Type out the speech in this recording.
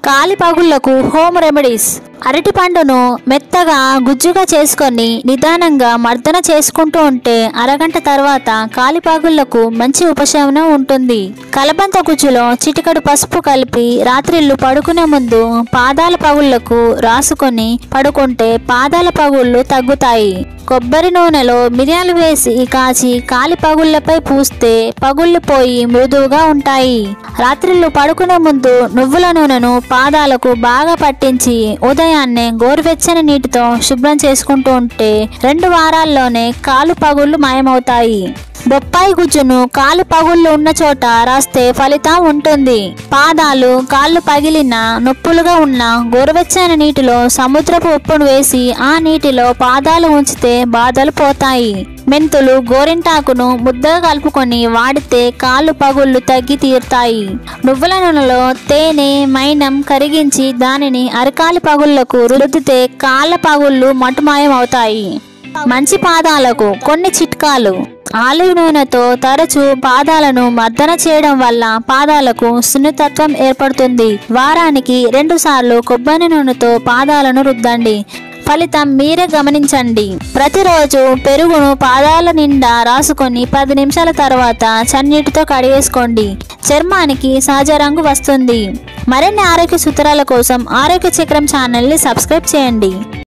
కాలిపగుళ్లకు home remedies. అరటి పండును మెత్తగా గుజ్జుగా చేసుకొని నిదానంగా మర్దన చేసుకుంటూ ఉంటే అరగంట తర్వాత కాలిపగుళ్లకు మంచి ఉపశమనం ఉంటుంది. కలబంద గుజ్జులో చిటికెడు పసుపు కలిపి రాత్రిళ్ళు పడుకునే ముందు పాదాల పగుళ్లకు రాసుకొని పడుకుంటే పాదాల పగుళ్లు తగ్గుతాయి. కొబ్బరి నూనెలో మిరియాలు వేసి కాచి కాలి పగుళ్లపై పూస్తే పగుళ్లు పోయి మృదువుగా ఉంటాయి. రాత్రిళ్ళు పడుకునే ముందు నువ్వుల నూనెను పాదాలకు బాగా పట్టించి ఉదయాన్నే గోరువెచ్చని నీటితో శుభ్రం చేసుకుంటూ ఉంటే 2 వారాల్లోనే కాలు పగుళ్లు మాయమవుతాయి. బొప్పాయి గుజ్జును కాలు పగుళ్లు ఉన్న చోట రాస్తే ఫలితం ఉంటుంది. పాదాలు కాళ్ళు పగిలిన నొప్పులుగా ఉన్న గోరువెచ్చని నీటిలో సముద్రపు ఉప్పును వేసి ఆ నీటిలో పాదాలు ఉంచితే బాధలు పోతాయి. మెంతులు గోరింటాకును ముద్దగా కలుపుకొని వాడితే కాళ్ళు పగుళ్లు తగ్గి తీరుతాయి. నువ్వుల నూనెలో తేనె మైనం కరిగించి దానిని అరకాలి పగుళ్లకు రుద్దితే కాళ్ళ పగుళ్లు మటుమాయం అవుతాయి. మంచి పాదాలకు కొన్ని చిట్కాలు. ఆలివ్ నూనెతో తరచూ పాదాలను మర్దన చేయడం వల్ల పాదాలకు సున్నితత్వం ఏర్పడుతుంది. వారానికి 2 సార్లు కొబ్బరి నూనెతో పాదాలను రుద్దండి. ఫలితం మీరే గమనించండి. ప్రతిరోజు పెరుగును పాదాల నిండా రాసుకొని 10 నిమిషాల తర్వాత చన్నీటితో కడిగేసుకోండి. చర్మానికి సహజ రంగు వస్తుంది. మరిన్ని ఆరోగ్య సూత్రాల కోసం ఆరోగ్య చక్రం ఛానల్ని సబ్స్క్రైబ్ చేయండి.